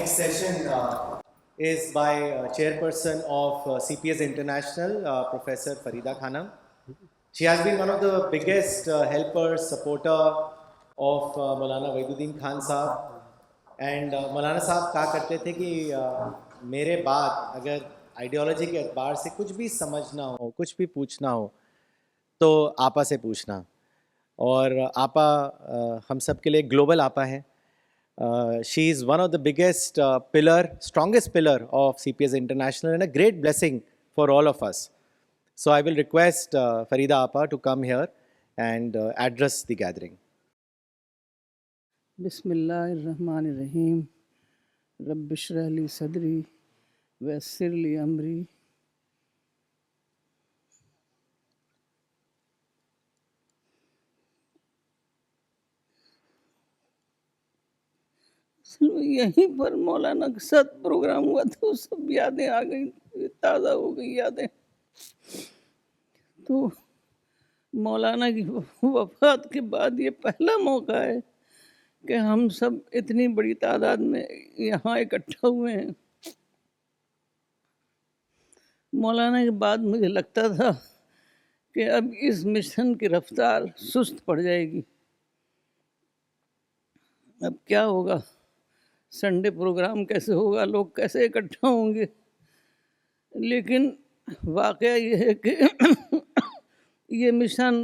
next session is by chairperson of CPS International, Professor Farida Khanam. She has been one of the biggest helpers, supporter of Maulana Waiduddin Khan Sahab. And مولانا صاحب کہا کرتے تھے کہ میرے بعد اگر ideology کے اعتبار سے کچھ بھی سمجھنا ہو، کچھ بھی پوچھنا ہو تو آپا سے پوچھنا. اور آپا ہم سب کے لیے گلوبل آپا ہیں. She is one of the biggest pillar, strongest pillar of C P S international and a great blessing for all of us. So I will request Farida Appa to come here and address the gathering. بسم اللہ الرحمن الرحیم. رب اشرح لی صدری ویسر لی امری. یہیں پر مولانا کے ساتھ پروگرام ہوا تو سب یادیں آ گئی، تازہ ہو گئی یادیں. تو مولانا کی وفات کے بعد یہ پہلا موقع ہے کہ ہم سب اتنی بڑی تعداد میں یہاں اکٹھا ہوئے ہیں. مولانا کے بعد مجھے لگتا تھا کہ اب اس مشن کی رفتار سست پڑ جائے گی. اب کیا ہوگا، سنڈے پروگرام کیسے ہوگا، لوگ کیسے اکٹھا ہوں گے. لیکن واقعہ یہ ہے کہ یہ مشن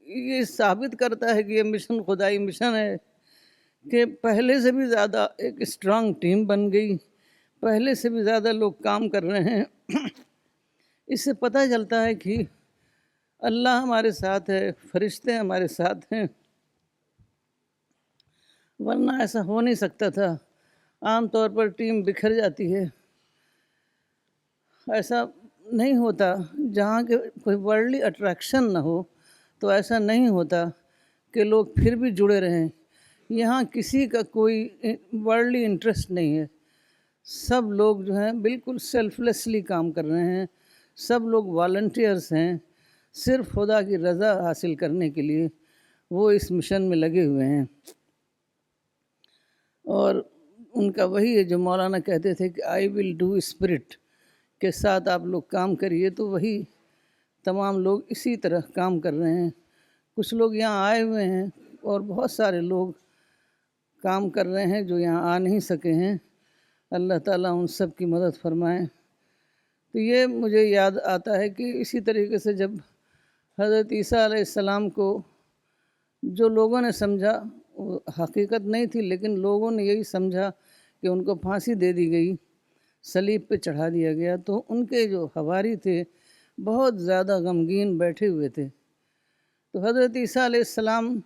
یہ ثابت کرتا ہے کہ یہ مشن خدائی مشن ہے کہ پہلے سے بھی زیادہ ایک اسٹرانگ ٹیم بن گئی، پہلے سے بھی زیادہ لوگ کام کر رہے ہیں. اس سے پتہ چلتا ہے کہ اللہ ہمارے ساتھ ہے، فرشتے ہمارے ساتھ ہیں، ورنہ ایسا ہو نہیں سکتا تھا. عام طور پر ٹیم بکھر جاتی ہے، ایسا نہیں ہوتا. جہاں کہ کوئی ورلڈلی اٹریکشن نہ ہو تو ایسا نہیں ہوتا کہ لوگ پھر بھی جڑے رہیں. یہاں کسی کا کوئی ورلڈلی انٹرسٹ نہیں ہے. سب لوگ جو ہیں بالکل سیلف لیسلی کام کر رہے ہیں. سب لوگ والنٹیئرس ہیں، صرف خدا کی رضا حاصل کرنے کے لیے وہ اس مشن میں لگے ہوئے ہیں. اور ان کا وہی ہے جو مولانا کہتے تھے کہ آئی ول ڈو اسپرٹ کے ساتھ آپ لوگ کام کریے. تو وہی تمام لوگ اسی طرح کام کر رہے ہیں. کچھ لوگ یہاں آئے ہوئے ہیں اور بہت سارے لوگ کام کر رہے ہیں جو یہاں آ نہیں سکے ہیں. اللہ تعالیٰ ان سب کی مدد فرمائے. تو یہ مجھے یاد آتا ہے کہ اسی طریقے سے جب حضرت عیسیٰ علیہ السلام کو جو لوگوں نے سمجھا، وہ حقیقت نہیں تھی لیکن لوگوں نے یہی سمجھا کہ ان کو پھانسی دے دی گئی، صلیب پہ چڑھا دیا گیا، تو ان کے جو حواری تھے بہت زیادہ غمگین بیٹھے ہوئے تھے. تو حضرت عیسیٰ علیہ السلام،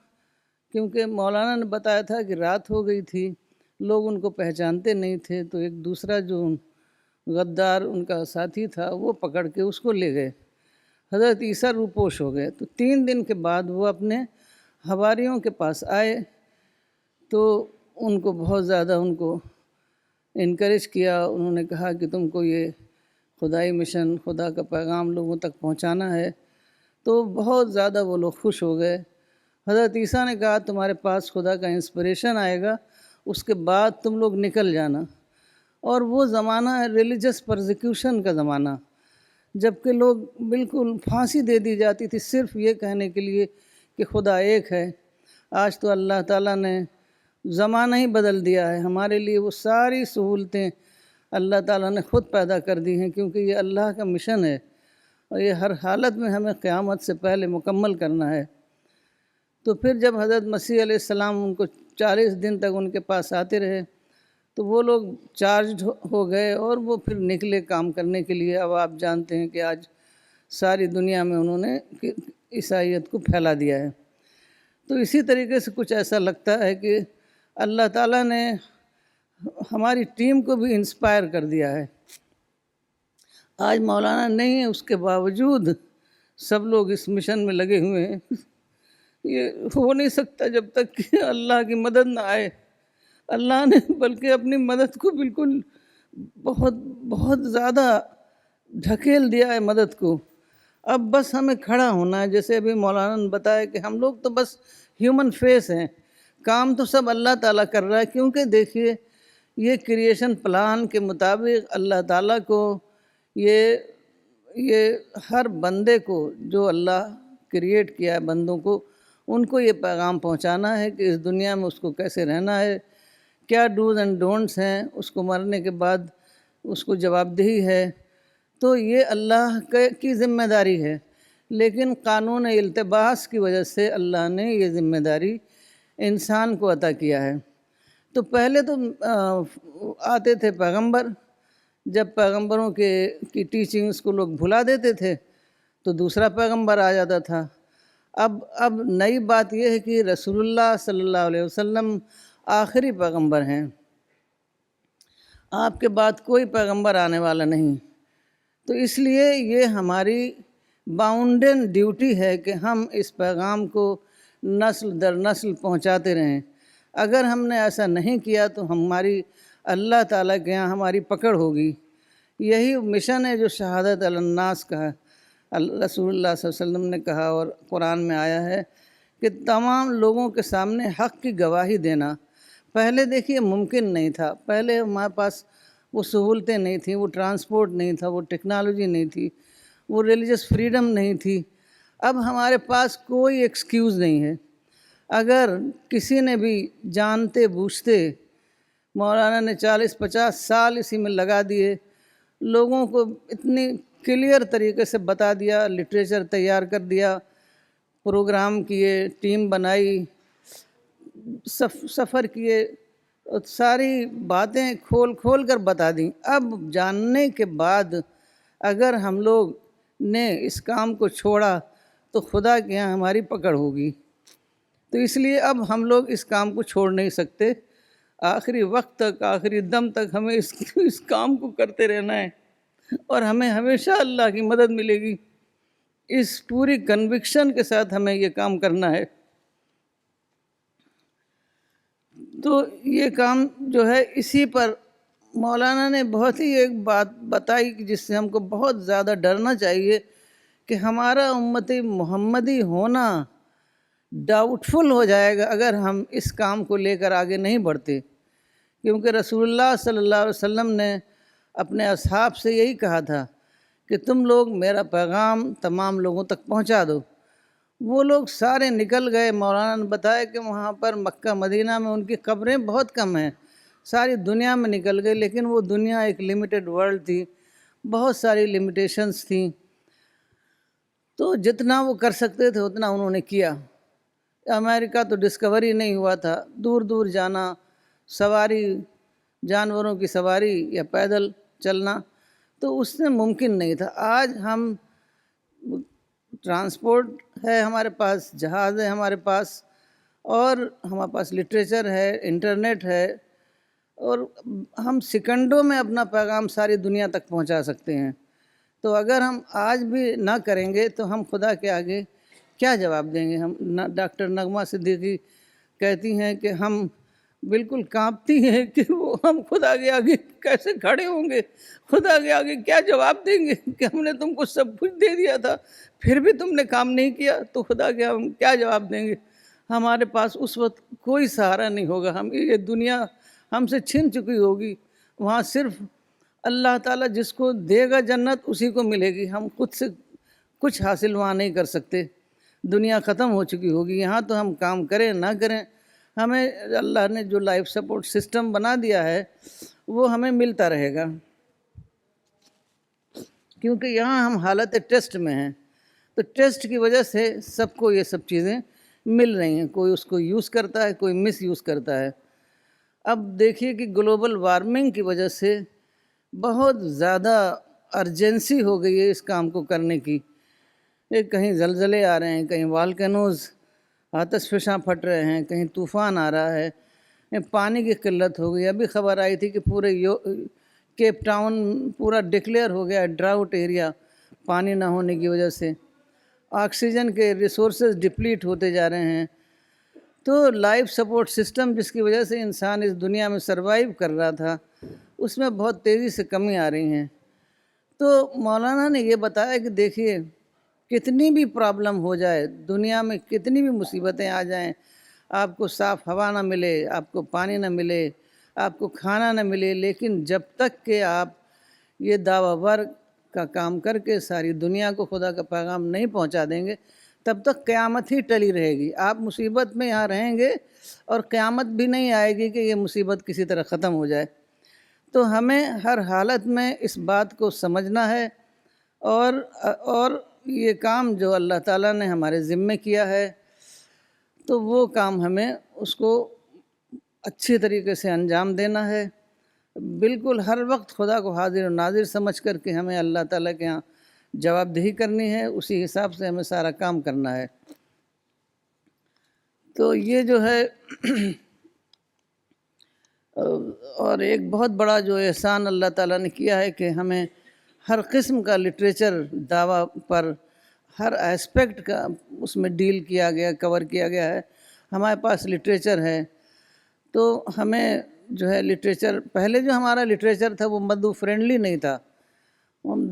کیونکہ مولانا نے بتایا تھا کہ رات ہو گئی تھی، لوگ ان کو پہچانتے نہیں تھے، تو ایک دوسرا جو غدار ان کا ساتھی تھا وہ پکڑ کے اس کو لے گئے. حضرت عیسیٰ روپوش ہو گئے. تو 3 دن کے بعد وہ اپنے حواریوں کے پاس آئے تو ان کو بہت زیادہ ان کو انکریج کیا. انہوں نے کہا کہ تم کو یہ خدائی مشن، خدا کا پیغام لوگوں تک پہنچانا ہے. تو بہت زیادہ وہ لوگ خوش ہو گئے. حضرت عیسیٰ نے کہا تمہارے پاس خدا کا انسپریشن آئے گا، اس کے بعد تم لوگ نکل جانا. اور وہ زمانہ ہے ریلیجس پرزیکیوشن کا زمانہ، جب کہ لوگ بالکل پھانسی دے دی جاتی تھی صرف یہ کہنے کے لیے کہ خدا ایک ہے. آج تو اللہ تعالیٰ نے زمانہ ہی بدل دیا ہے. ہمارے لیے وہ ساری سہولتیں اللہ تعالیٰ نے خود پیدا کر دی ہیں، کیونکہ یہ اللہ کا مشن ہے اور یہ ہر حالت میں ہمیں قیامت سے پہلے مکمل کرنا ہے. تو پھر جب حضرت مسیح علیہ السلام ان کو 40 دن تک ان کے پاس آتے رہے تو وہ لوگ چارجڈ ہو گئے اور وہ پھر نکلے کام کرنے کے لیے. اب آپ جانتے ہیں کہ آج ساری دنیا میں انہوں نے عیسائیت کو پھیلا دیا ہے. تو اسی طریقے سے کچھ ایسا لگتا ہے کہ اللہ تعالیٰ نے ہماری ٹیم کو بھی انسپائر کر دیا ہے. آج مولانا نہیں ہے، اس کے باوجود سب لوگ اس مشن میں لگے ہوئے ہیں. یہ ہو نہیں سکتا جب تک کہ اللہ کی مدد نہ آئے. اللہ نے بلکہ اپنی مدد کو بالکل بہت زیادہ ڈھکیل دیا ہے مدد کو. اب بس ہمیں کھڑا ہونا ہے. جیسے ابھی مولانا نے بتایا کہ ہم لوگ تو بس ہیومن فیس ہیں، کام تو سب اللہ تعالیٰ کر رہا ہے. کیونکہ دیکھیے یہ کریشن پلان کے مطابق اللہ تعالیٰ کو یہ ہر بندے کو جو اللہ کریٹ کیا ہے بندوں کو، ان کو یہ پیغام پہنچانا ہے کہ اس دنیا میں اس کو کیسے رہنا ہے، کیا ڈوز اینڈ ڈونٹس ہیں، اس کو مرنے کے بعد اس کو جواب دہی ہے۔ تو یہ اللہ کی ذمہ داری ہے، لیکن قانون التباس کی وجہ سے اللہ نے یہ ذمہ داری انسان کو عطا کیا ہے۔ تو پہلے تو آتے تھے پیغمبر، جب پیغمبروں کی ٹیچنگز کو لوگ بھلا دیتے تھے تو دوسرا پیغمبر آ جاتا تھا۔ اب نئی بات یہ ہے کہ رسول اللہ صلی اللہ علیہ وسلم آخری پیغمبر ہیں، آپ کے بعد کوئی پیغمبر آنے والا نہیں۔ تو اس لیے یہ ہماری باؤنڈن ڈیوٹی ہے کہ ہم اس پیغام کو نسل در نسل پہنچاتے رہیں۔ اگر ہم نے ایسا نہیں کیا تو ہماری اللہ تعالیٰ کے یہاں ہماری پکڑ ہوگی۔ یہی مشن ہے جو شہادت علی الناس کا ہے، رسول اللہ صلی اللہ علیہ وسلم نے کہا اور قرآن میں آیا ہے کہ تمام لوگوں کے سامنے حق کی گواہی دینا۔ پہلے دیکھیے ممکن نہیں تھا، پہلے ہمارے پاس وہ سہولتیں نہیں تھیں، وہ ٹرانسپورٹ نہیں تھا، وہ ٹیکنالوجی نہیں تھی، وہ ریلیجس فریڈم نہیں تھی۔ اب ہمارے پاس کوئی ایکسکیوز نہیں ہے۔ اگر کسی نے بھی جانتے بوجھتے، مولانا نے 40-50 سال اسی میں لگا دیے، لوگوں کو اتنی کلیئر طریقے سے بتا دیا، لٹریچر تیار کر دیا، پروگرام کیے، ٹیم بنائی، سفر کیے، اور ساری باتیں کھول کر بتا دیں۔ اب جاننے کے بعد اگر ہم لوگ نے اس کام کو چھوڑا تو خدا کے یہاں ہماری پکڑ ہوگی۔ تو اس لیے اب ہم لوگ اس کام کو چھوڑ نہیں سکتے، آخری وقت تک، آخری دم تک ہمیں اس کام کو کرتے رہنا ہے، اور ہمیں ہمیشہ اللہ کی مدد ملے گی۔ اس پوری کنوکشن کے ساتھ ہمیں یہ کام کرنا ہے۔ تو یہ کام جو ہے، اسی پر مولانا نے بہت ہی ایک بات بتائی کہ جس سے ہم کو بہت زیادہ ڈرنا چاہیے کہ ہمارا امتی محمدی ہونا ڈاؤٹ فل ہو جائے گا اگر ہم اس کام کو لے کر آگے نہیں بڑھتے، کیونکہ رسول اللہ صلی اللہ علیہ وسلم نے اپنے اصحاب سے یہی کہا تھا کہ تم لوگ میرا پیغام تمام لوگوں تک پہنچا دو۔ وہ لوگ سارے نکل گئے۔ مولانا نے بتایا کہ وہاں پر مکہ مدینہ میں ان کی قبریں بہت کم ہیں، ساری دنیا میں نکل گئے، لیکن وہ دنیا ایک لمیٹڈ ورلڈ تھی، بہت ساری لمیٹیشنز تھیں، تو جتنا وہ کر سکتے تھے اتنا انہوں نے کیا۔ امریکہ تو ڈسکوری نہیں ہوا تھا، دور دور جانا، سواری، جانوروں کی سواری یا پیدل چلنا، تو اس سے ممکن نہیں تھا۔ آج ہم ٹرانسپورٹ ہے ہمارے پاس، جہاز ہے ہمارے پاس، اور ہمارے پاس لٹریچر ہے، انٹرنیٹ ہے، اور ہم سیکنڈوں میں اپنا پیغام ساری دنیا تک پہنچا سکتے ہیں۔ تو اگر ہم آج بھی نہ کریں گے تو ہم خدا کے آگے کیا جواب دیں گے؟ ہم ڈاکٹر نغمہ صدیقی کہتی ہیں کہ ہم بالکل کانپتی ہیں کہ وہ ہم خدا کے آگے کیسے کھڑے ہوں گے، خدا کے آگے کیا جواب دیں گے کہ ہم نے تم کو سب کچھ دے دیا تھا پھر بھی تم نے کام نہیں کیا، تو خدا کے ہم کیا جواب دیں گے؟ ہمارے پاس اس وقت کوئی سہارا نہیں ہوگا، ہم یہ دنیا ہم سے چھن چکی ہوگی۔ وہاں صرف اللہ تعالیٰ جس کو دے گا جنت اسی کو ملے گی، ہم خود سے کچھ حاصل وہاں نہیں کر سکتے، دنیا ختم ہو چکی ہوگی۔ یہاں تو ہم کام کریں نہ کریں، ہمیں اللہ نے جو لائف سپورٹ سسٹم بنا دیا ہے وہ ہمیں ملتا رہے گا، کیونکہ یہاں ہم حالت ٹیسٹ میں ہیں، تو ٹیسٹ کی وجہ سے سب کو یہ سب چیزیں مل رہی ہیں، کوئی اس کو یوز کرتا ہے، کوئی مس یوز کرتا ہے۔ اب دیکھیے کہ گلوبل وارمنگ کی وجہ سے بہت زیادہ ارجنسی ہو گئی ہے اس کام کو کرنے کی۔ کہیں زلزلے آ رہے ہیں، کہیں والکینوز آتش فشاں پھٹ رہے ہیں، کہیں طوفان آ رہا ہے، پانی کی قلت ہو گئی۔ ابھی خبر آئی تھی کہ پورے کیپ ٹاؤن پورا ڈکلیئر ہو گیا ڈراؤٹ ایریا، پانی نہ ہونے کی وجہ سے۔ آکسیجن کے ریسورسز ڈپلیٹ ہوتے جا رہے ہیں۔ تو لائف سپورٹ سسٹم جس کی وجہ سے انسان اس دنیا میں سروائیو کر رہا تھا، اس میں بہت تیزی سے کمی آ رہی ہیں۔ تو مولانا نے یہ بتایا کہ دیکھیے کتنی بھی پرابلم ہو جائے، دنیا میں کتنی بھی مصیبتیں آ جائیں، آپ کو صاف ہوا نہ ملے، آپ کو پانی نہ ملے، آپ کو کھانا نہ ملے، لیکن جب تک کہ آپ یہ دعویٰ ور کا کام کر کے ساری دنیا کو خدا کا پیغام نہیں پہنچا دیں گے، تب تک قیامت ہی ٹلی رہے گی. آپ مصیبت میں یہاں رہیں گے اور قیامت بھی نہیں آئے گی کہ یہ مصیبت کسی طرح ختم ہو جائے. تو ہمیں ہر حالت میں اس بات کو سمجھنا ہے، اور یہ کام جو اللہ تعالیٰ نے ہمارے ذمے کیا ہے تو وہ کام ہمیں اس کو اچھی طریقے سے انجام دینا ہے. بالکل ہر وقت خدا کو حاضر و ناظر سمجھ کر کے ہمیں اللہ تعالیٰ کے ہاں جواب دہی کرنی ہے، اسی حساب سے ہمیں سارا کام کرنا ہے. تو یہ جو ہے اور ایک بہت بڑا جو احسان اللہ تعالیٰ نے کیا ہے کہ ہمیں ہر قسم کا لٹریچر دعویٰ پر ہر اسپیکٹ کا اس میں ڈیل کیا گیا، کور کیا گیا ہے. ہمارے پاس لٹریچر ہے، تو ہمیں جو ہے لٹریچر، پہلے جو ہمارا لٹریچر تھا وہ مدعو فرینڈلی نہیں تھا.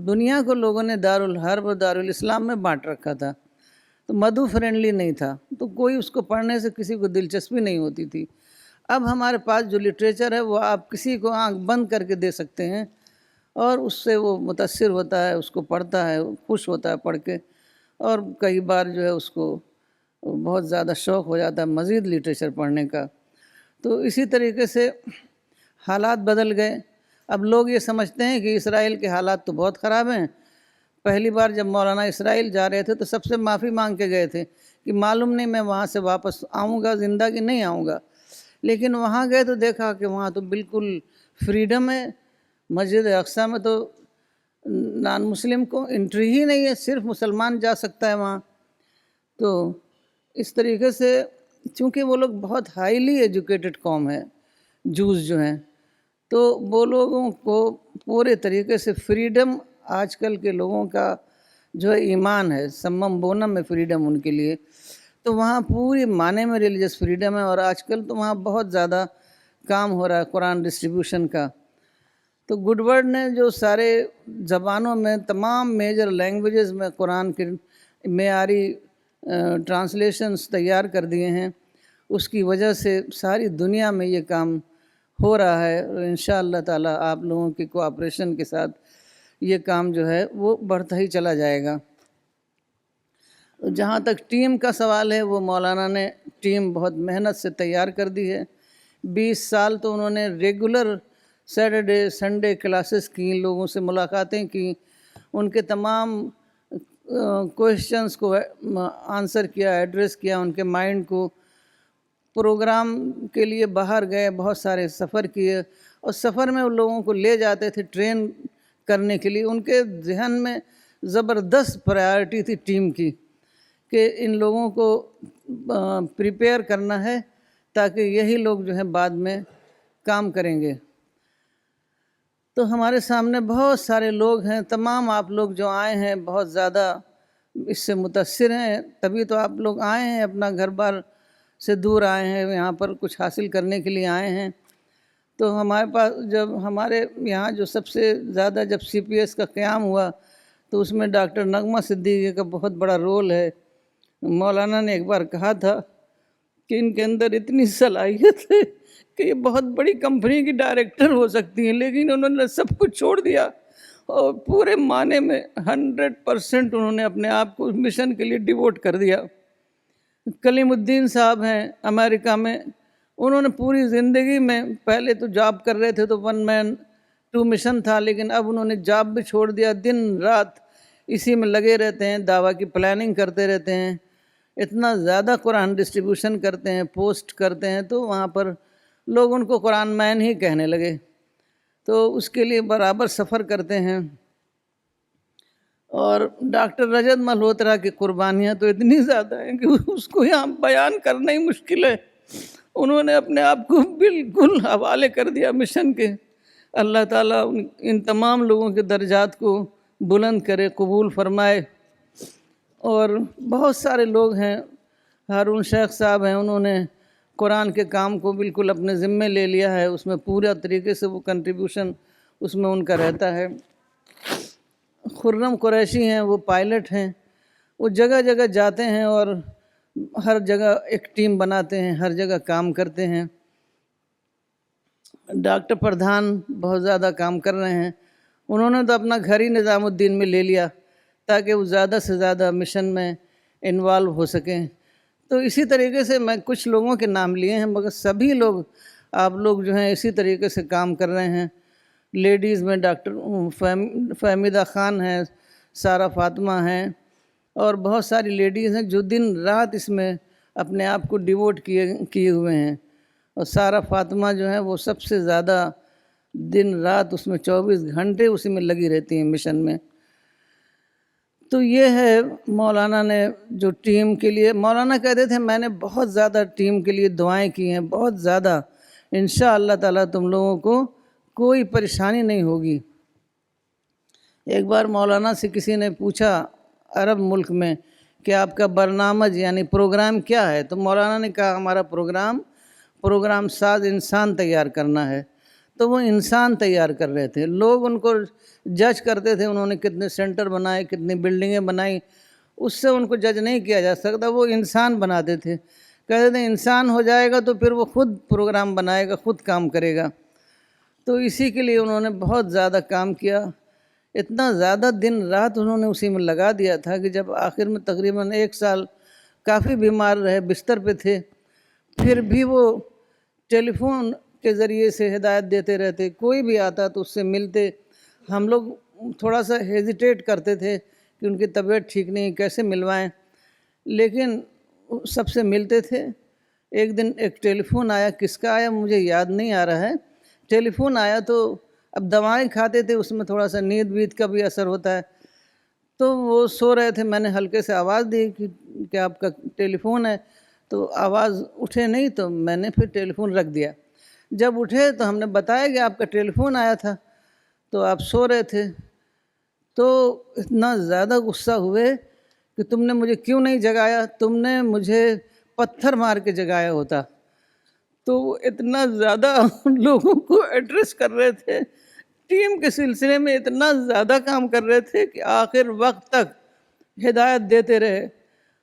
دنیا کو لوگوں نے دارالحرب اور دارالاسلام میں بانٹ رکھا تھا، تو مدعو فرینڈلی نہیں تھا، تو کوئی اس کو پڑھنے سے کسی کو دلچسپی نہیں ہوتی تھی. اب ہمارے پاس جو لٹریچر ہے وہ آپ کسی کو آنکھ بند کر کے دے سکتے ہیں، اور اس سے وہ متاثر ہوتا ہے، اس کو پڑھتا ہے، خوش ہوتا ہے پڑھ کے، اور کئی بار جو ہے اس کو بہت زیادہ شوق ہو جاتا ہے مزید لٹریچر پڑھنے کا. تو اسی طریقے سے حالات بدل گئے. اب لوگ یہ سمجھتے ہیں کہ اسرائیل کے حالات تو بہت خراب ہیں. پہلی بار جب مولانا اسرائیل جا رہے تھے تو سب سے معافی مانگ کے گئے تھے کہ معلوم نہیں میں وہاں سے واپس آؤں گا زندہ کہ نہیں آؤں گا. لیکن وہاں گئے تو دیکھا کہ وہاں تو بالکل فریڈم ہے. مسجد اقصیٰ میں تو نان مسلم کو انٹری ہی نہیں ہے، صرف مسلمان جا سکتا ہے وہاں. تو اس طریقے سے چونکہ وہ لوگ بہت ہائیلی ایجوکیٹڈ قوم ہے، جوز جو ہیں، تو وہ لوگوں کو پورے طریقے سے فریڈم، آج کل کے لوگوں کا جو ہے ایمان ہے، سمم بونم میں فریڈم ان کے لیے. تو وہاں پوری معنی میں ریلیجس فریڈم ہے، اور آج کل تو وہاں بہت زیادہ کام ہو رہا ہے قرآن ڈسٹریبیوشن کا. تو گڈ ورڈ نے جو سارے زبانوں میں تمام میجر لینگویجز میں قرآن کے معیاری ٹرانسلیشنز تیار کر دیے ہیں، اس کی وجہ سے ساری دنیا میں یہ کام ہو رہا ہے، اور انشاءاللہ تعالیٰ آپ لوگوں کی کوآپریشن کے ساتھ یہ کام جو ہے وہ بڑھتا ہی چلا جائے گا. جہاں تک ٹیم کا سوال ہے، وہ مولانا نے ٹیم بہت محنت سے تیار کر دی ہے. 20 سال تو انہوں نے ریگولر سیٹرڈے سنڈے کلاسز کی، لوگوں سے ملاقاتیں کی، ان کے تمام کویشچنز کو آنسر کیا، ایڈریس کیا، ان کے مائنڈ کو. پروگرام کے لیے باہر گئے، بہت سارے سفر کیے، اور سفر میں ان لوگوں کو لے جاتے تھے ٹرین کرنے کے لیے. ان کے ذہن میں زبردست پرائرٹی تھی ٹیم کی کہ ان لوگوں کو پریپیئر کرنا ہے تاکہ یہی لوگ جو ہیں بعد میں کام کریں گے. تو ہمارے سامنے بہت سارے لوگ ہیں، تمام آپ لوگ جو آئے ہیں بہت زیادہ اس سے متاثر ہیں، تبھی تو آپ لوگ آئے ہیں، اپنا گھر بار سے دور آئے ہیں، یہاں پر کچھ حاصل کرنے کے لیے آئے ہیں. تو ہمارے پاس جب ہمارے یہاں جو سب سے زیادہ جب CPS کا قیام ہوا تو اس میں ڈاکٹر نغمہ صدیقی کا بہت بڑا رول ہے. مولانا نے ایک بار کہا تھا کہ ان کے اندر اتنی صلاحیت ہے کہ یہ بہت بڑی کمپنی کی ڈائریکٹر ہو سکتی ہیں، لیکن انہوں نے سب کچھ چھوڑ دیا اور پورے معنی میں 100% انہوں نے اپنے آپ کو مشن کے لیے ڈیووٹ کر دیا. کلیم الدین صاحب ہیں امریکہ میں، انہوں نے پوری زندگی میں، پہلے تو جاب کر رہے تھے تو 1 مین 2 مشن تھا، لیکن اب انہوں نے جاب بھی چھوڑ دیا، دن رات اسی میں لگے رہتے ہیں، دعویٰ کی پلاننگ کرتے رہتے ہیں، اتنا زیادہ قرآن ڈسٹریبیوشن کرتے ہیں، پوسٹ کرتے ہیں، تو وہاں پر لوگ ان کو قرآن مین ہی کہنے لگے. تو اس کے لیے برابر سفر کرتے ہیں. اور ڈاکٹر رجت ملہوترا کی قربانیاں تو اتنی زیادہ ہیں کہ اس کو یہاں بیان کرنا ہی مشکل ہے. انہوں نے اپنے آپ کو بالکل حوالے کر دیا مشن کے. اللہ تعالیٰ ان تمام لوگوں کے درجات کو بلند کرے، قبول فرمائے. اور بہت سارے لوگ ہیں، ہارون شیخ صاحب ہیں، انہوں نے قرآن کے کام کو بالکل اپنے ذمے لے لیا ہے، اس میں پورا طریقے سے وہ کنٹریبیوشن اس میں ان کا رہتا ہے. خرم قریشی ہیں، وہ پائلٹ ہیں، وہ جگہ جگہ جاتے ہیں اور ہر جگہ ایک ٹیم بناتے ہیں، ہر جگہ کام کرتے ہیں. ڈاکٹر پردھان بہت زیادہ کام کر رہے ہیں. انہوں نے تو اپنا گھر ہی نظام الدین میں لے لیا تاکہ وہ زیادہ سے زیادہ مشن میں انوالو ہو سکیں. تو اسی طریقے سے میں کچھ لوگوں کے نام لیے ہیں، مگر سبھی لوگ آپ لوگ جو ہیں اسی طریقے سے کام کر رہے ہیں. لیڈیز میں ڈاکٹر فہمیدہ خان ہیں، سارہ فاطمہ ہیں، اور بہت ساری لیڈیز ہیں جو دن رات اس میں اپنے آپ کو ڈیووٹ کیے ہوئے ہیں. اور سارہ فاطمہ جو ہیں وہ سب سے زیادہ دن رات اس میں 24 گھنٹے اسی میں لگی رہتی ہیں مشن میں. تو یہ ہے مولانا نے جو ٹیم کے لیے، مولانا کہتے تھے میں نے بہت زیادہ ٹیم کے لیے دعائیں کی ہیں، بہت زیادہ. انشاءاللہ تعالیٰ تم لوگوں کو کوئی پریشانی نہیں ہوگی. ایک بار مولانا سے کسی نے پوچھا عرب ملک میں کہ آپ کا برنامج یعنی پروگرام کیا ہے، تو مولانا نے کہا ہمارا پروگرام ساز انسان تیار کرنا ہے. تو وہ انسان تیار کر رہے تھے. لوگ ان کو جج کرتے تھے، انہوں نے کتنے سینٹر بنائے، کتنی بلڈنگیں بنائیں، اس سے ان کو جج نہیں کیا جا سکتا. وہ انسان بناتے تھے، کہتے تھے انسان ہو جائے گا تو پھر وہ خود پروگرام بنائے گا، خود کام کرے گا. تو اسی کے لیے انہوں نے بہت زیادہ کام کیا. اتنا زیادہ دن رات انہوں نے اسی میں لگا دیا تھا کہ جب آخر میں تقریباً 1 سال کافی بیمار رہے، بستر پہ تھے، پھر بھی وہ ٹیلی فون کے ذریعے سے ہدایت دیتے رہتے. کوئی بھی آتا تو اس سے ملتے. ہم لوگ تھوڑا سا ہیزیٹیٹ کرتے تھے کہ ان کی طبیعت ٹھیک نہیں، کیسے ملوائیں، لیکن سب سے ملتے تھے. ایک دن ایک ٹیلی فون آیا، کس کا آیا مجھے یاد نہیں آ رہا ہے. ٹیلی فون آیا تو اب دوائیں کھاتے تھے، اس میں تھوڑا سا نیند وید کا بھی اثر ہوتا ہے. تو وہ سو رہے تھے، میں نے ہلکے سے آواز دی کہ آپ کا ٹیلی فون ہے. تو آواز اٹھے نہیں، تو میں نے پھر ٹیلی فون رکھ دیا. جب اٹھے تو ہم نے بتایا کہ آپ کا ٹیلی فون آیا تھا تو آپ سو رہے تھے. تو اتنا زیادہ غصہ ہوئے کہ تم نے مجھے کیوں نہیں جگایا، تم نے مجھے پتھر مار کے جگایا ہوتا. تو وہ اتنا زیادہ لوگوں کو ایڈریس کر رہے تھے، ٹیم کے سلسلے میں اتنا زیادہ کام کر رہے تھے کہ آخر وقت تک ہدایت دیتے رہے.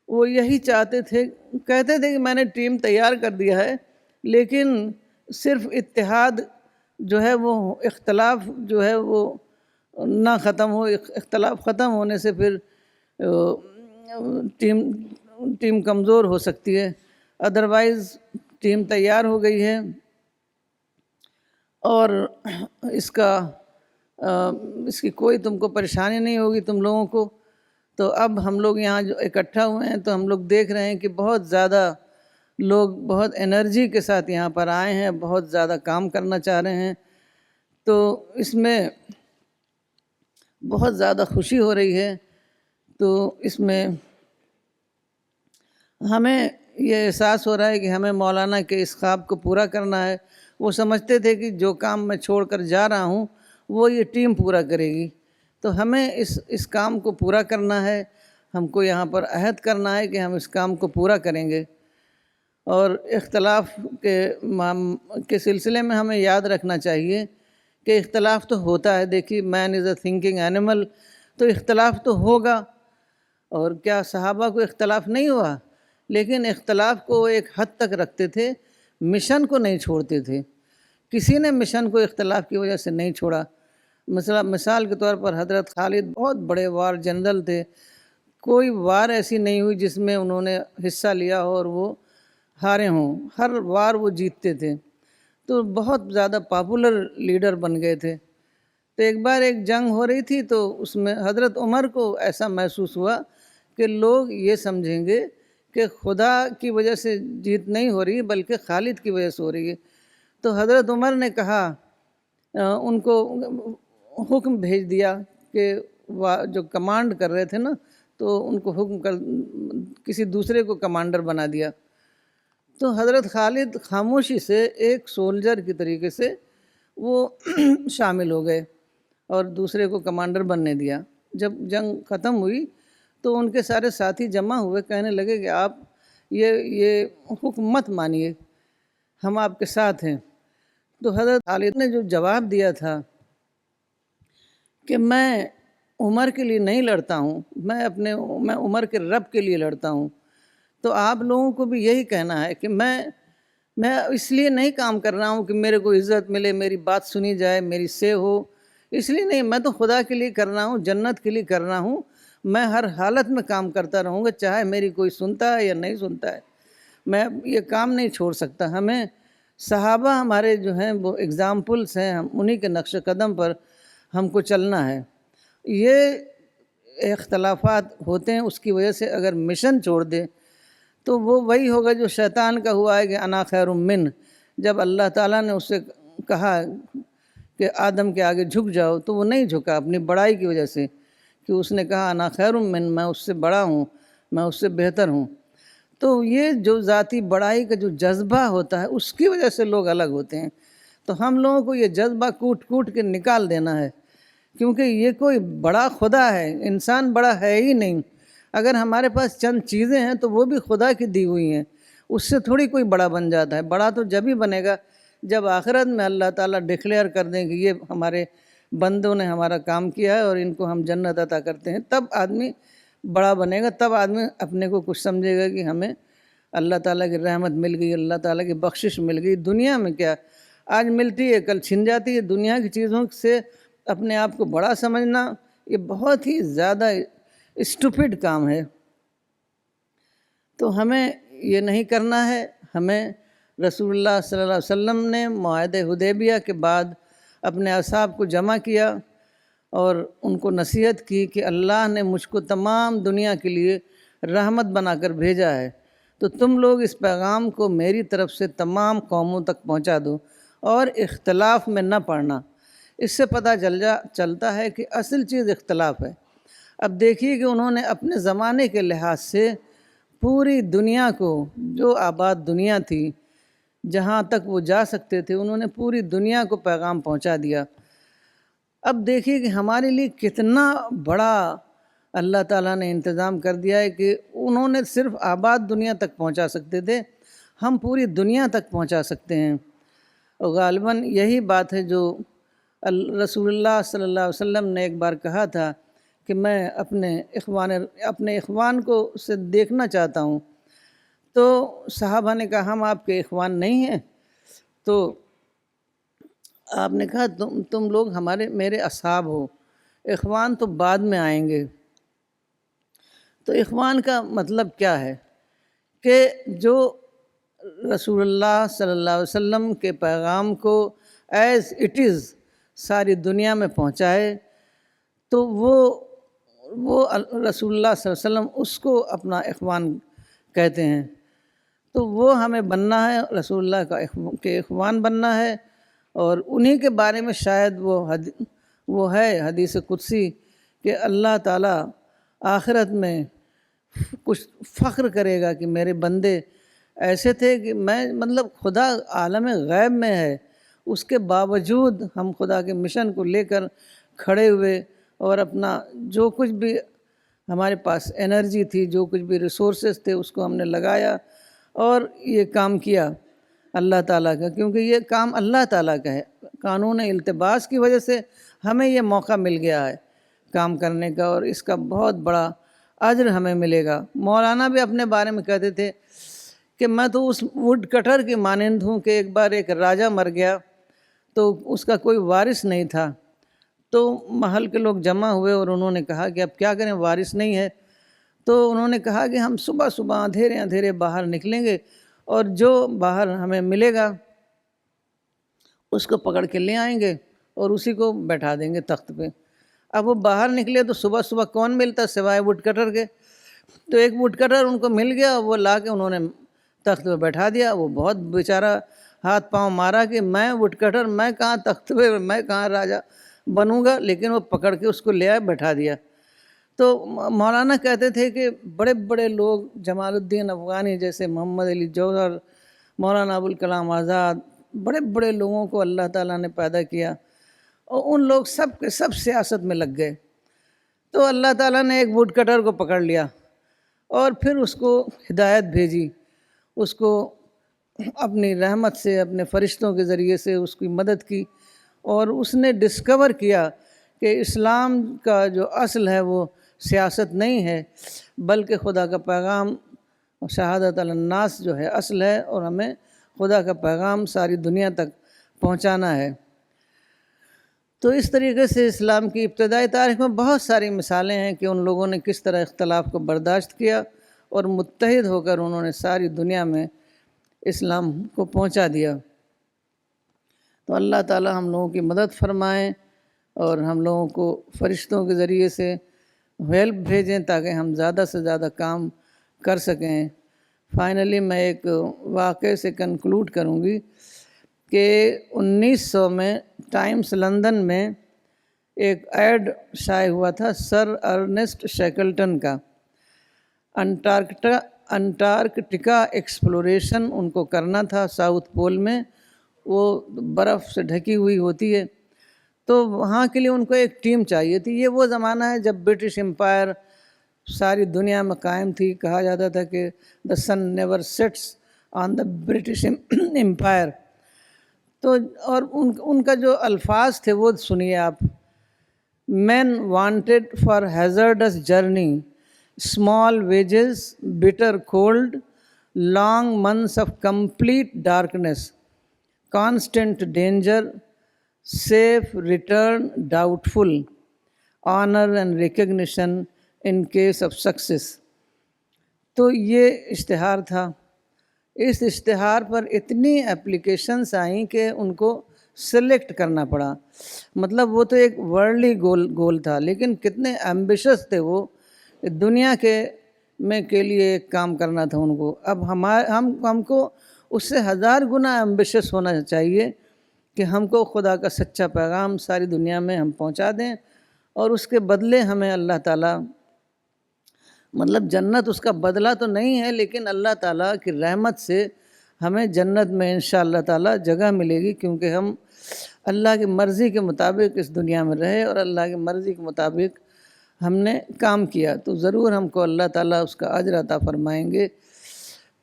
وہ یہی چاہتے تھے، کہتے تھے کہ میں نے ٹیم تیار کر دیا ہے، لیکن صرف اتحاد جو ہے وہ، اختلاف جو ہے وہ نہ ختم ہو. اختلاف ختم ہونے سے پھر ٹیم کمزور ہو سکتی ہے. ادروائز ٹیم تیار ہو گئی ہے اور اس کی کوئی تم کو پریشانی نہیں ہوگی تم لوگوں کو. تو اب ہم لوگ یہاں جو اکٹھا ہوئے ہیں تو ہم لوگ دیکھ رہے ہیں کہ بہت زیادہ لوگ بہت انرجی کے ساتھ یہاں پر آئے ہیں، بہت زیادہ کام کرنا چاہ رہے ہیں. تو اس میں بہت زیادہ خوشی ہو رہی ہے. تو اس میں ہمیں یہ احساس ہو رہا ہے کہ ہمیں مولانا کے اس خواب کو پورا کرنا ہے. وہ سمجھتے تھے کہ جو کام میں چھوڑ کر جا رہا ہوں وہ یہ ٹیم پورا کرے گی. تو ہمیں اس کام کو پورا کرنا ہے. ہم کو یہاں پر عہد کرنا ہے کہ ہم اس کام کو پورا کریں گے. اور اختلاف کے سلسلے میں ہمیں یاد رکھنا چاہیے کہ اختلاف تو ہوتا ہے. دیکھیے مین از اے تھنکنگ اینیمل، تو اختلاف تو ہوگا. اور کیا صحابہ کو اختلاف نہیں ہوا؟ لیکن اختلاف کو ایک حد تک رکھتے تھے، مشن کو نہیں چھوڑتے تھے. کسی نے مشن کو اختلاف کی وجہ سے نہیں چھوڑا. مثال کے طور پر حضرت خالد بہت بڑے وار جنرل تھے. کوئی وار ایسی نہیں ہوئی جس میں انہوں نے حصہ لیا ہو اور وہ ہارے ہوں. ہر وار وہ جیتتے تھے. تو بہت زیادہ پاپولر لیڈر بن گئے تھے. تو ایک بار ایک جنگ ہو رہی تھی تو اس میں حضرت عمر کو ایسا محسوس ہوا کہ لوگ یہ سمجھیں گے کہ خدا کی وجہ سے جیت نہیں ہو رہی بلکہ خالد کی وجہ سے ہو رہی ہے. تو حضرت عمر نے کہا، ان کو حکم بھیج دیا کہ جو کمانڈ کر رہے تھے نا، تو ان کو کسی دوسرے کو کمانڈر بنا دیا. تو حضرت خالد خاموشی سے ایک سولجر کی طریقے سے وہ شامل ہو گئے اور دوسرے کو کمانڈر بننے دیا. جب جنگ ختم ہوئی تو ان کے سارے ساتھی جمع ہوئے، کہنے لگے کہ آپ یہ حکم مت مانیے، ہم آپ کے ساتھ ہیں. تو حضرت خالد نے جو جواب دیا تھا کہ میں عمر کے لیے نہیں لڑتا ہوں، میں عمر کے رب کے لیے لڑتا ہوں. تو آپ لوگوں کو بھی یہی کہنا ہے کہ میں اس لیے نہیں کام کر رہا ہوں کہ میرے کو عزت ملے، میری بات سنی جائے، میری سے ہو، اس لیے نہیں، میں تو خدا کے لیے کر رہا ہوں، جنت کے لیے کر رہا ہوں۔ میں ہر حالت میں کام کرتا رہوں گا، چاہے میری کوئی سنتا ہے یا نہیں سنتا ہے، میں یہ کام نہیں چھوڑ سکتا۔ ہمیں صحابہ ہمارے جو ہیں وہ اگزامپلس ہیں، ہم انہی کے نقش قدم پر ہم کو چلنا ہے۔ یہ اختلافات ہوتے ہیں، اس کی وجہ سے اگر مشن چھوڑ دے تو وہ وہی ہوگا جو شیطان کا ہوا ہے کہ انا خیر من۔ جب اللہ تعالیٰ نے اس سے کہا کہ آدم کے آگے جھک جاؤ تو وہ نہیں جھکا اپنی بڑائی کی وجہ سے، کہ اس نے کہا انا خیر من، میں اس سے بڑا ہوں، میں اس سے بہتر ہوں۔ تو یہ جو ذاتی بڑائی کا جو جذبہ ہوتا ہے اس کی وجہ سے لوگ الگ ہوتے ہیں۔ تو ہم لوگوں کو یہ جذبہ کوٹ کوٹ کے نکال دینا ہے، کیونکہ یہ کوئی بڑا خدا ہے، انسان بڑا ہے ہی نہیں۔ اگر ہمارے پاس چند چیزیں ہیں تو وہ بھی خدا کی دی ہوئی ہیں، اس سے تھوڑی کوئی بڑا بن جاتا ہے۔ بڑا تو جب ہی بنے گا جب آخرت میں اللہ تعالیٰ ڈکلیئر کر دیں کہ یہ ہمارے بندوں نے ہمارا کام کیا ہے اور ان کو ہم جنت عطا کرتے ہیں، تب آدمی بڑا بنے گا، تب آدمی اپنے کو کچھ سمجھے گا کہ ہمیں اللہ تعالیٰ کی رحمت مل گئی، اللہ تعالیٰ کی بخشش مل گئی۔ دنیا میں کیا آج ملتی ہے کل چھن جاتی ہے، دنیا کی چیزوں سے اپنے آپ کو بڑا سمجھنا یہ بہت ہی زیادہ اسٹوپڈ کام ہے۔ تو ہمیں یہ نہیں کرنا ہے۔ ہمیں رسول اللہ صلی اللہ علیہ وسلم نے معاہدہ حدیبیہ کے بعد اپنے اصحاب کو جمع کیا اور ان کو نصیحت کی کہ اللہ نے مجھ کو تمام دنیا کے لیے رحمت بنا کر بھیجا ہے، تو تم لوگ اس پیغام کو میری طرف سے تمام قوموں تک پہنچا دو اور اختلاف میں نہ پڑنا۔ اس سے پتہ چلتا ہے کہ اصل چیز اختلاف ہے۔ اب دیکھیے کہ انہوں نے اپنے زمانے کے لحاظ سے پوری دنیا کو، جو آباد دنیا تھی جہاں تک وہ جا سکتے تھے، انہوں نے پوری دنیا کو پیغام پہنچا دیا۔ اب دیکھیے کہ ہمارے لیے کتنا بڑا اللہ تعالیٰ نے انتظام کر دیا ہے کہ انہوں نے صرف آباد دنیا تک پہنچا سکتے تھے، ہم پوری دنیا تک پہنچا سکتے ہیں۔ اور غالباً یہی بات ہے جو رسول اللہ صلی اللہ علیہ وسلم نے ایک بار کہا تھا کہ میں اپنے اخوان کو سے دیکھنا چاہتا ہوں۔ تو صحابہ نے کہا ہم آپ کے اخوان نہیں ہیں؟ تو آپ نے کہا تم لوگ میرے اصحاب ہو، اخوان تو بعد میں آئیں گے۔ تو اخوان کا مطلب کیا ہے کہ جو رسول اللہ صلی اللہ علیہ وسلم کے پیغام کو ایز اٹ از ساری دنیا میں پہنچائے، تو وہ رسول اللہ صلی اللہ علیہ وسلم اس کو اپنا اخوان کہتے ہیں۔ تو وہ ہمیں بننا ہے، رسول اللہ کے اخوان بننا ہے، اور انہی کے بارے میں شاید وہ ہے حدیث قدسی کہ اللہ تعالیٰ آخرت میں کچھ فخر کرے گا کہ میرے بندے ایسے تھے کہ مطلب خدا عالم غیب میں ہے، اس کے باوجود ہم خدا کے مشن کو لے کر کھڑے ہوئے اور اپنا جو کچھ بھی ہمارے پاس انرجی تھی، جو کچھ بھی ریسورسز تھے، اس کو ہم نے لگایا اور یہ کام کیا اللہ تعالیٰ کا، کیونکہ یہ کام اللہ تعالیٰ کا ہے۔ قانون التباس کی وجہ سے ہمیں یہ موقع مل گیا ہے کام کرنے کا، اور اس کا بہت بڑا اجر ہمیں ملے گا۔ مولانا بھی اپنے بارے میں کہتے تھے کہ میں تو اس ووڈ کٹر کے مانند ہوں کہ ایک بار ایک راجہ مر گیا تو اس کا کوئی وارث نہیں تھا، تو محل کے لوگ جمع ہوئے اور انہوں نے کہا کہ اب کیا کریں، وارث نہیں ہے۔ تو انہوں نے کہا کہ ہم صبح صبح اندھیرے اندھیرے باہر نکلیں گے اور جو باہر ہمیں ملے گا اس کو پکڑ کے لے آئیں گے اور اسی کو بیٹھا دیں گے تخت پہ۔ اب وہ باہر نکلے تو صبح صبح کون ملتا سوائے ووڈ کٹر کے، تو ایک ووڈ کٹر ان کو مل گیا، وہ لا کے انہوں نے تخت پہ بیٹھا دیا۔ وہ بہت بیچارہ ہاتھ پاؤں مارا کہ میں ووڈ کٹر، میں کہاں تخت پہ، میں کہاں راجہ بنوں گا، لیکن وہ پکڑ کے اس کو لے آئے، بیٹھا دیا۔ تو مولانا کہتے تھے کہ بڑے بڑے لوگ جمال الدین افغانی جیسے، محمد علی جوہر، مولانا ابوالکلام آزاد، بڑے بڑے لوگوں کو اللہ تعالیٰ نے پیدا کیا، اور ان لوگ سب کے سب سیاست میں لگ گئے۔ تو اللہ تعالیٰ نے ایک ووڈ کٹر کو پکڑ لیا اور پھر اس کو ہدایت بھیجی، اس کو اپنی رحمت سے، اپنے فرشتوں کے ذریعے سے اس کی مدد کی، اور اس نے ڈسکور کیا کہ اسلام کا جو اصل ہے وہ سیاست نہیں ہے، بلکہ خدا کا پیغام شہادت علی الناس جو ہے اصل ہے، اور ہمیں خدا کا پیغام ساری دنیا تک پہنچانا ہے۔ تو اس طریقے سے اسلام کی ابتدائی تاریخ میں بہت ساری مثالیں ہیں کہ ان لوگوں نے کس طرح اختلاف کو برداشت کیا اور متحد ہو کر انہوں نے ساری دنیا میں اسلام کو پہنچا دیا۔ تو اللہ تعالی ہم لوگوں کی مدد فرمائیں اور ہم لوگوں کو فرشتوں کے ذریعے سے ہیلپ بھیجیں تاکہ ہم زیادہ سے زیادہ کام کر سکیں۔ فائنلی میں ایک واقعے سے کنکلوڈ کروں گی کہ 1900 میں ٹائمز لندن میں ایک ایڈ شائع ہوا تھا سر ارنسٹ شیکلٹن کا۔ انٹارکٹیکا ایکسپلوریشن ان کو کرنا تھا، ساؤتھ پول میں وہ برف سے ڈھکی ہوئی ہوتی ہے، تو وہاں کے لیے ان کو ایک ٹیم چاہیے تھی۔ یہ وہ زمانہ ہے جب برٹش امپائر ساری دنیا میں قائم تھی، کہا جاتا تھا کہ the sun never sets on the British empire. تو اور ان کا جو الفاظ تھے وہ سنیے آپ: men wanted for hazardous journey, small wages, bitter cold, long months of complete darkness, constant danger, safe return doubtful, honour and recognition in case of success. تو یہ اشتہار تھا۔ اس اشتہار پر اتنی اپلیکیشنز آئیں کہ ان کو سلیکٹ کرنا پڑا۔ مطلب وہ تو ایک ورلڈلی گول تھا، لیکن کتنے ایمبیشس تھے وہ، دنیا کے لیے ایک کام کرنا تھا ان کو۔ اب ہم کو اس سے 1000 گنا ایمبیشس ہونا چاہیے کہ ہم کو خدا کا سچا پیغام ساری دنیا میں ہم پہنچا دیں، اور اس کے بدلے ہمیں اللہ تعالیٰ، مطلب جنت اس کا بدلہ تو نہیں ہے، لیکن اللہ تعالیٰ کی رحمت سے ہمیں جنت میں انشاءاللہ تعالیٰ جگہ ملے گی، کیونکہ ہم اللہ کی مرضی کے مطابق اس دنیا میں رہے اور اللہ کی مرضی کے مطابق ہم نے کام کیا، تو ضرور ہم کو اللہ تعالیٰ اس کا اجر عطا فرمائیں گے۔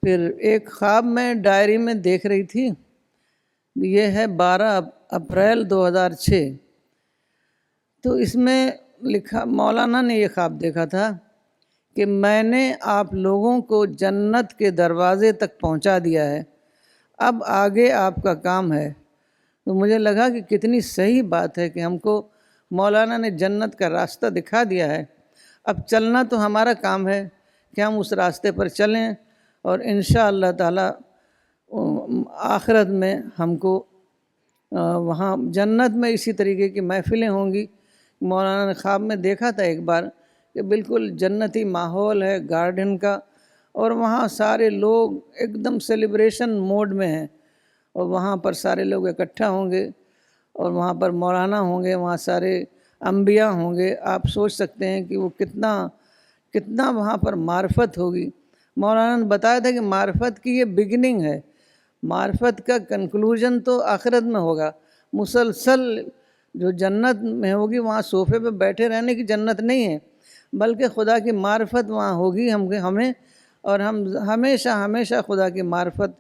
پھر ایک خواب میں ڈائری میں دیکھ رہی تھی، یہ ہے 12 اپریل 2006۔ تو اس میں لکھا، مولانا نے یہ خواب دیکھا تھا کہ میں نے آپ لوگوں کو جنت کے دروازے تک پہنچا دیا ہے، اب آگے آپ کا کام ہے۔ تو مجھے لگا کہ کتنی صحیح بات ہے کہ ہم کو مولانا نے جنت کا راستہ دکھا دیا ہے، اب چلنا تو ہمارا کام ہے کہ ہم اس راستے پر چلیں، اور انشاءاللہ تعالیٰ آخرت میں ہم کو وہاں جنت میں اسی طریقے کی محفلیں ہوں گی۔ مولانا نے خواب میں دیکھا تھا ایک بار کہ بالکل جنتی ماحول ہے گارڈن کا، اور وہاں سارے لوگ ایک دم سیلیبریشن موڈ میں ہیں، اور وہاں پر سارے لوگ اکٹھا ہوں گے، اور وہاں پر مولانا ہوں گے، وہاں سارے انبیاء ہوں گے۔ آپ سوچ سکتے ہیں کہ وہ کتنا وہاں پر معرفت ہوگی۔ مولانا نے بتایا تھا کہ معرفت کی یہ بگننگ ہے، معرفت کا کنکلوژن تو آخرت میں ہوگا۔ مسلسل جو جنت میں ہوگی وہاں صوفے پہ بیٹھے رہنے کی جنت نہیں ہے، بلکہ خدا کی معرفت وہاں ہوگی ہمیں، اور ہم ہمیشہ خدا کی معرفت،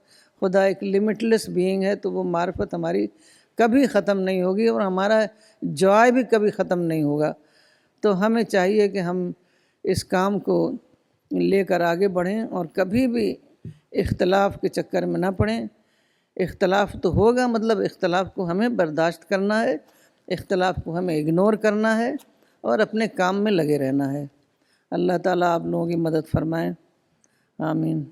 خدا ایک لمٹ لیس بینگ ہے، تو وہ معرفت ہماری کبھی ختم نہیں ہوگی، اور ہمارا جوائے بھی کبھی ختم نہیں ہوگا۔ تو ہمیں چاہیے کہ ہم اس کام کو لے کر آگے بڑھیں، اور کبھی بھی اختلاف کے چکر میں نہ پڑیں۔ اختلاف تو ہوگا، مطلب اختلاف کو ہمیں برداشت کرنا ہے، اختلاف کو ہمیں اگنور کرنا ہے، اور اپنے کام میں لگے رہنا ہے۔ اللہ تعالیٰ آپ لوگوں کی مدد فرمائیں، آمین۔